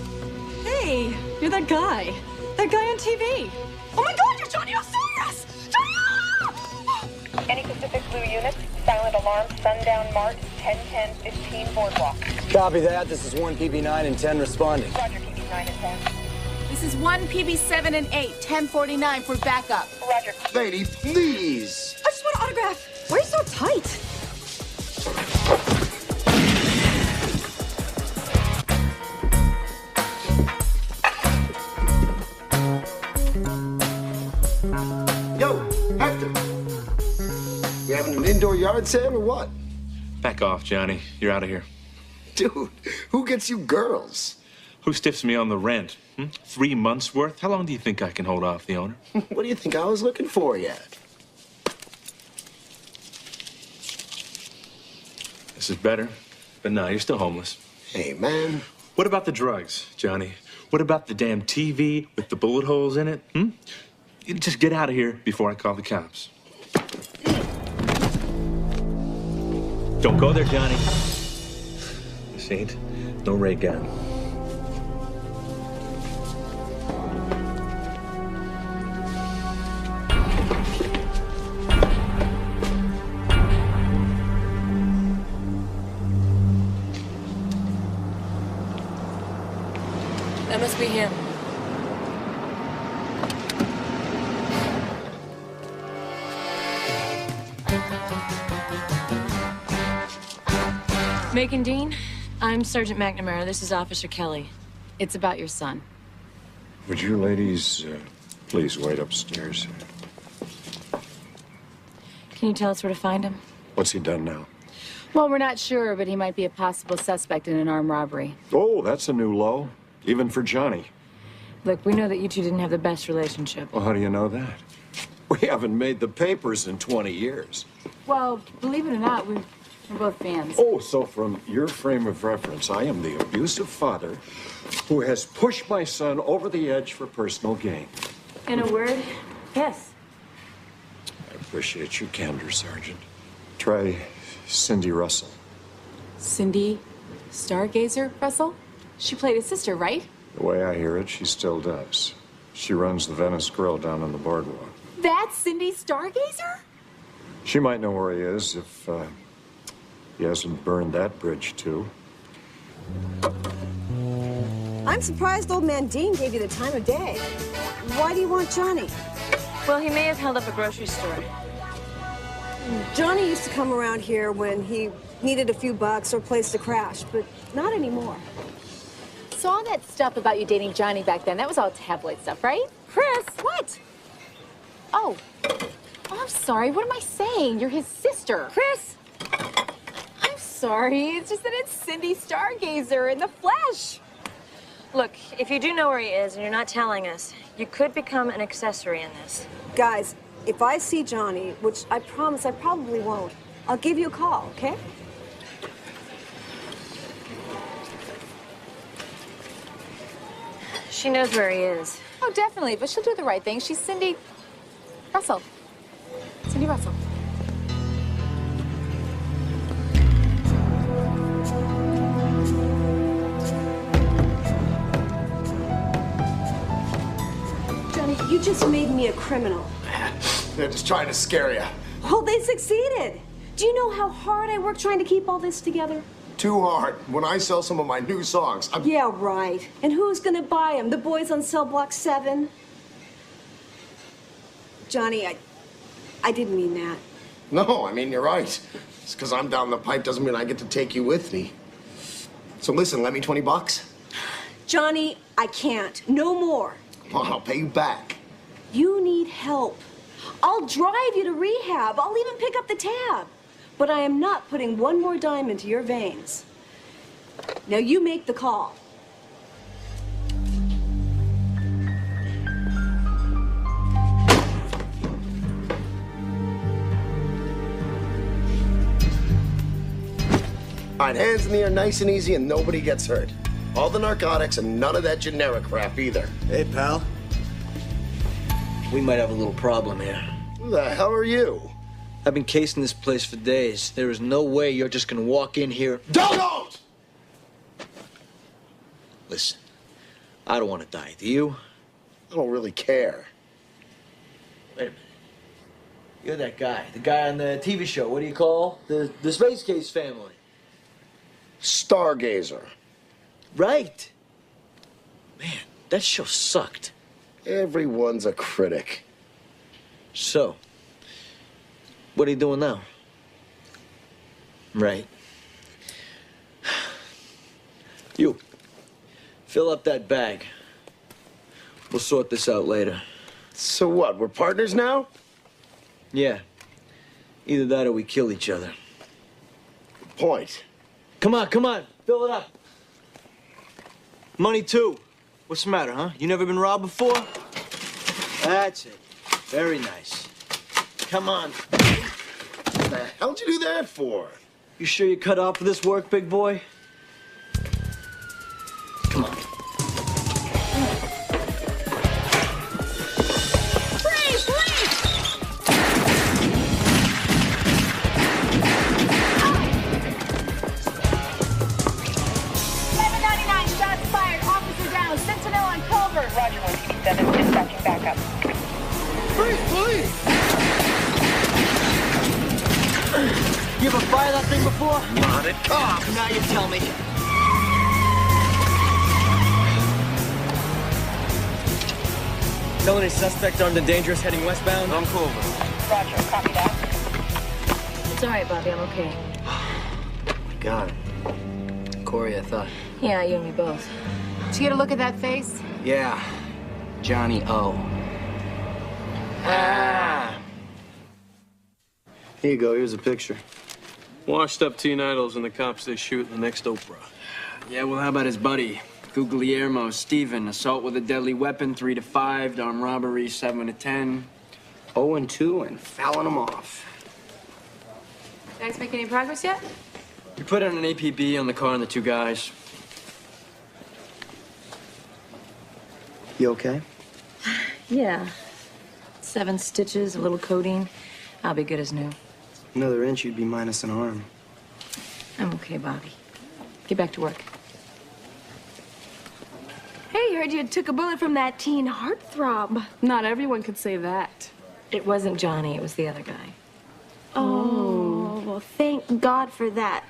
S13: Hey, you're that guy. That guy on TV. Oh my God, you're Johnny Osiris!
S9: Any Pacific Blue units, silent alarm, sundown mark, 10-10-15 boardwalk.
S19: Copy that. This is 1 PB9 and 10 responding.
S9: Roger, PB 9 and 10.
S5: This is 1 PB7 and 8, 1049 for backup.
S9: Roger.
S21: Lady, please.
S13: I just want an autograph. Why are you so tight?
S21: Yo, Hector. We having an indoor yard sale or what?
S22: Back off, Johnny. You're out of here.
S21: Dude, who gets you girls?
S22: Who stiffs me on the rent? 3 months' worth? How long do you think I can hold off the owner?
S21: What do you think I was looking for yet?
S22: This is better. But no, you're still homeless.
S21: Hey, man.
S22: What about the drugs, Johnny? What about the damn TV with the bullet holes in it? You just get out of here before I call the cops. Don't go there, Johnny. This ain't no ray gun.
S4: That must be him. Macon Dean, I'm Sergeant McNamara. This is Officer Kelly. It's about your son.
S12: Would you ladies please wait upstairs?
S4: Can you tell us where to find him?
S12: What's he done now?
S5: Well, we're not sure, but he might be a possible suspect in an armed robbery.
S12: Oh, that's a new low, even for Johnny.
S4: Look, we know that you two didn't have the best relationship.
S12: Well, how do you know that? We haven't made the papers in 20 years.
S5: Well, believe it or not, we're both fans.
S12: Oh, so from your frame of reference, I am the abusive father who has pushed my son over the edge for personal gain.
S4: In a word, yes.
S12: I appreciate your candor, Sergeant. Try Cindy Russell.
S5: Cindy Stargazer, Russell? She played his sister, right?
S12: The way I hear it, she still does. She runs the Venice Grill down on the boardwalk.
S5: That's Cindy Stargazer?
S12: She might know where he is if he hasn't burned that bridge, too.
S13: I'm surprised old man Dean gave you the time of day. Why do you want Johnny?
S4: Well, he may have held up a grocery store.
S13: Johnny used to come around here when he needed a few bucks or place to crash, but not anymore.
S5: Saw that stuff about you dating Johnny back then. That was all tabloid stuff, right? Chris! What? Oh. Oh, I'm sorry. What am I saying? You're his sister. Chris! I'm sorry. It's just that it's Cindy Stargazer in the flesh.
S4: Look, if you do know where he is and you're not telling us, you could become an accessory in this.
S13: Guys, if I see Johnny, which I promise I probably won't, I'll give you a call, okay?
S4: She knows where he is.
S5: Oh, definitely, but she'll do the right thing. She's Cindy Russell. Cindy Russell.
S13: Johnny, you just made me a criminal.
S21: They're just trying to scare you.
S13: Well, they succeeded. Do you know how hard I worked trying to keep all this together?
S21: Too hard. When I sell some of my new songs,
S13: Yeah, right. And who's gonna buy them? The boys on cell block 7? Johnny, I didn't mean that.
S21: No, I mean, you're right. Just because I'm down the pipe doesn't mean I get to take you with me. So listen, lend me 20 bucks.
S13: Johnny, I can't. No more.
S21: Come on, I'll pay you back.
S13: You need help. I'll drive you to rehab. I'll even pick up the tab. But I am not putting one more dime into your veins. Now you make the call.
S21: All right, hands in the air, nice and easy, and nobody gets hurt. All the narcotics and none of that generic crap either.
S3: Hey, pal. We might have a little problem here.
S21: Who the hell are you?
S3: I've been casing this place for days. There is no way you're just gonna walk in here.
S21: Don't!
S3: Listen, I don't want to die. Do you?
S21: I don't really care.
S3: Wait a minute. You're that guy. The guy on the TV show. What do you call? The Space Case family.
S21: Stargazer.
S3: Right. Man, that show sucked.
S21: Everyone's a critic.
S3: So, what are you doing now? Right. You, fill up that bag. We'll sort this out later.
S21: So what, we're partners now?
S3: Yeah. Either that or we kill each other.
S21: Good point.
S3: Come on, fill it up. Money too. What's the matter, huh? You never been robbed before? That's it. Very nice. Come on.
S21: What the hell'd you do that for?
S3: You sure you cut out for this work, big boy? Come on.
S5: Freeze! Freeze! Shots fired. Officer down. Sentinel on Culver.
S9: Roger, 157, dispatching backup.
S21: Freeze, please!
S3: You ever fired that thing before?
S21: Not at cops.
S3: Now you tell me.
S2: Felony suspect armed and dangerous heading westbound.
S21: I'm cool.
S9: Roger, copy that.
S4: It's all right, Bobby. I'm okay.
S3: God. Corey, I thought.
S4: Yeah, you and me both.
S5: Did you get a look at that face?
S3: Yeah. Johnny O. Ah! Here you go. Here's a picture.
S10: Washed up teen idols and the cops they shoot in the next Oprah.
S2: Yeah, well, how about his buddy? Guglielmo, Steven, assault with a deadly weapon, 3 to 5, armed robbery, 7 to 10.
S18: 0 and 2 and fouling them off.
S5: Guys make any progress yet?
S2: We put in an APB on the car and the 2 guys.
S18: You okay?
S4: Yeah. 7 stitches, a little codeine. I'll be good as new.
S18: Another inch, you'd be minus an arm.
S4: I'm okay, Bobby. Get back to work.
S14: Hey, heard you took a bullet from that teen heartthrob.
S8: Not everyone could say that.
S4: It wasn't Johnny, it was the other guy.
S14: Oh, well, thank God for that.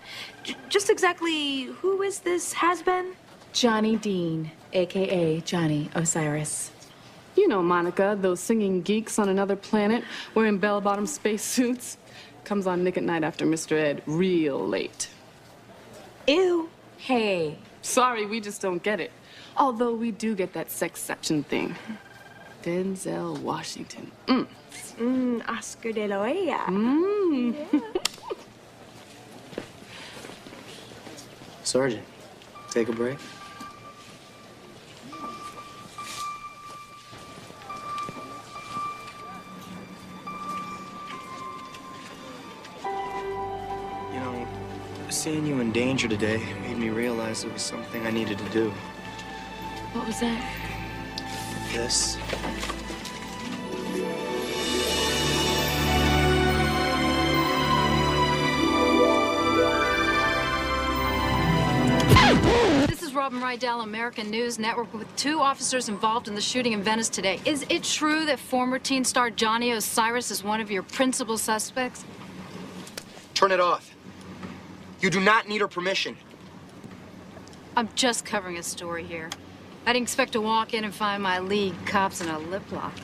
S14: Just exactly who is this has-been?
S5: Johnny Dean, a.k.a. Johnny Osiris.
S8: You know Monica, those singing geeks on another planet wearing bell-bottom spacesuits. Comes on Nick at Night after Mr. Ed real late.
S5: Ew.
S8: Hey. Sorry, we just don't get it. Although we do get that sex section thing. Denzel Washington.
S14: Oscar de la Hoya.
S18: Sergeant, take a break. You know, seeing you in danger today made me realize it was something I needed to do.
S4: What was that?
S18: This.
S15: This is Robin Rydell, American News Network, with 2 officers involved in the shooting in Venice today. Is it true that former teen star Johnny Osiris is one of your principal suspects?
S18: Turn it off. You do not need her permission.
S15: I'm just covering a story here. I didn't expect to walk in and find my lead cops in a lip lock.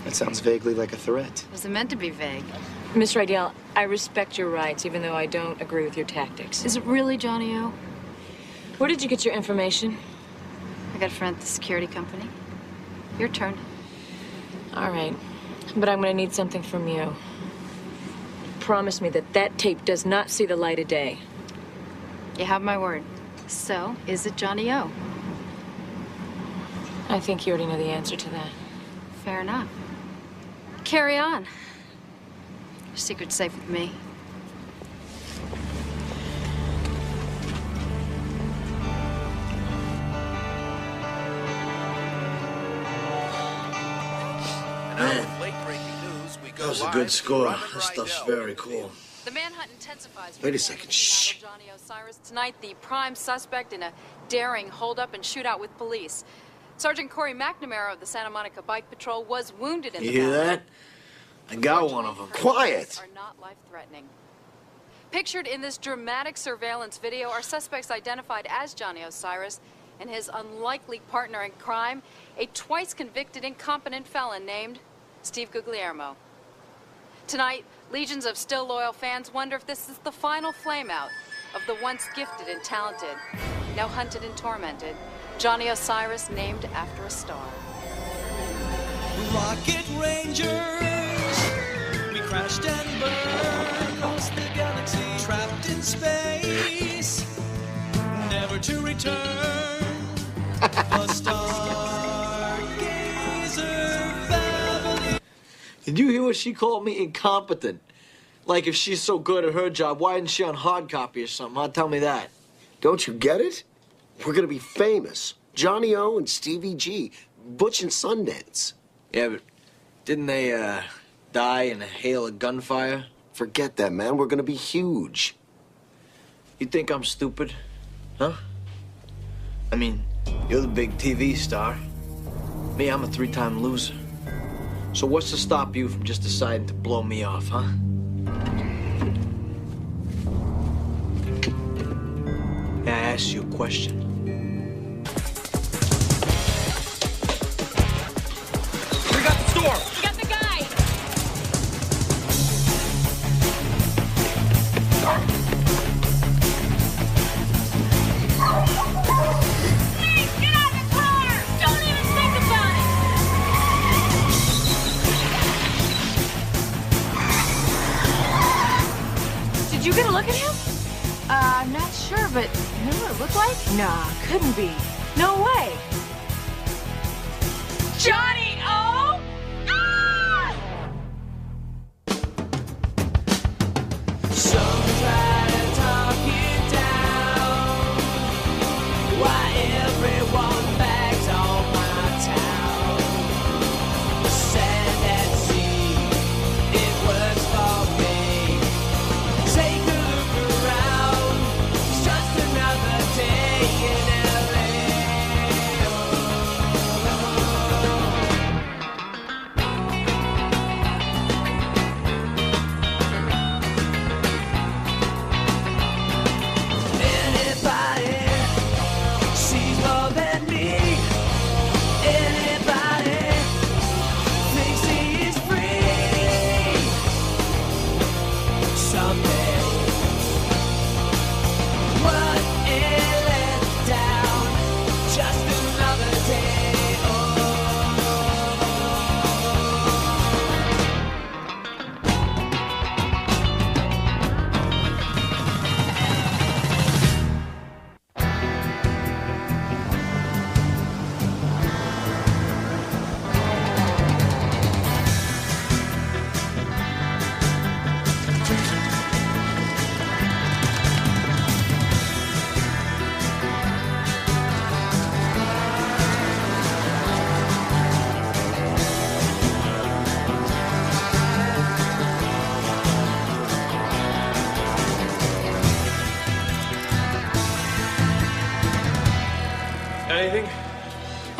S18: That sounds vaguely like a threat.
S15: Was it meant to be vague?
S4: Miss Rydell, I respect your rights, even though I don't agree with your tactics.
S15: Is it really Johnny O?
S4: Where did you get your information?
S15: I got a friend at the security company. Your turn.
S4: All right, but I'm gonna need something from you. Promise me that that tape does not see the light of day.
S15: You have my word. So, is it Johnny O?
S4: I think you already know the answer to that.
S15: Fair enough. Carry on. Your secret's safe with me.
S3: That was a good score. This stuff's very cool.
S15: The manhunt intensifies.
S3: Wait a second. Shh.
S15: Johnny Osiris tonight, the prime suspect in a daring holdup and shootout with police. Sergeant Corey McNamara of the Santa Monica Bike Patrol was wounded in the
S3: You hear
S15: battle.
S3: that? I got one of them.
S21: Quiet!
S15: Are not life-threatening. Pictured in this dramatic surveillance video are suspects identified as Johnny Osiris and his unlikely partner in crime, a twice-convicted incompetent felon named Steve Guglielmo. Tonight, legions of still loyal fans wonder if this is the final flameout of the once gifted and talented, now hunted and tormented, Johnny Osiris, named after a star.
S1: Rocket Rangers, we crashed and burned across the galaxy, trapped in space, never to return. A Stargazer family.
S3: Did you hear what she called me? Incompetent. Like, if she's so good at her job, why isn't she on hard copy or something? Huh? Tell me that.
S21: Don't you get it? We're gonna be famous. Johnny O and Stevie G, Butch and Sundance.
S3: Yeah, but didn't they, die in a hail of gunfire?
S21: Forget that, man. We're gonna be huge.
S3: You think I'm stupid? Huh? I mean, you're the big TV star. Me, I'm a 3-time loser. So what's to stop you from just deciding to blow me off, huh? May I ask you a question?
S17: We got the storm!
S4: We got the guy! Please, get out of the car! Don't even think about it! Did you get a look at him? I'm not sure, but you know what it looked like? Nah, couldn't be. No way. Johnny O! Ah!
S1: Some try to talk you down. Why everyone bags on my town? The sand at sea, it works for me. Take a look around. It's just another day in LA.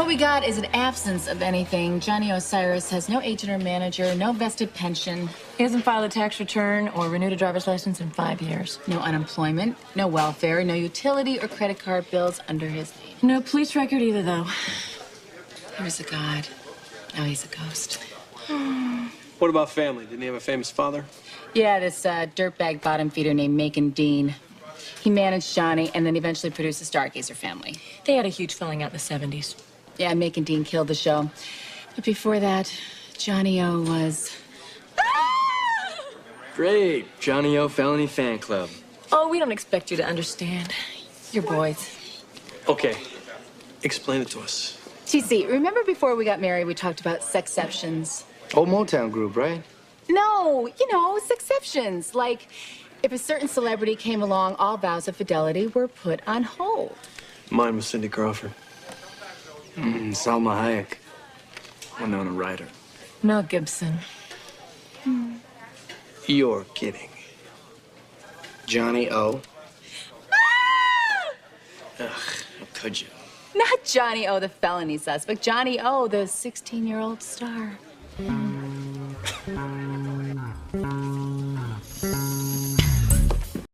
S5: What we got is an absence of anything. Johnny Osiris has no agent or manager, no vested pension.
S4: He hasn't filed a tax return or renewed a driver's license in 5 years.
S5: No unemployment, no welfare, no utility or credit card bills under his name.
S4: No police record either, though.
S5: He was a god. Now he's a ghost.
S10: What about family? Didn't he have a famous father?
S5: Yeah, this dirtbag bottom feeder named Macon Dean. He managed Johnny and then eventually produced the Stargazer family.
S4: They had a huge falling out in the 70s.
S5: Yeah, Macon Dean killed the show. But before that, Johnny O was...
S2: Great. Johnny O Felony Fan Club.
S4: Oh, we don't expect you to understand. You're boys.
S10: Okay. Explain it to us.
S5: TC, remember before we got married, we talked about sexceptions?
S18: Old Motown group, right?
S5: No, you know, sexceptions. Like, if a certain celebrity came along, all vows of fidelity were put on hold.
S10: Mine was Cindy Crawford.
S18: Salma Hayek.
S10: Winona Ryder.
S4: Mel Gibson.
S10: You're kidding.
S18: Johnny O.
S2: Ugh, how could you?
S5: Not Johnny O, the felony suspect. Johnny O, the 16-year-old star.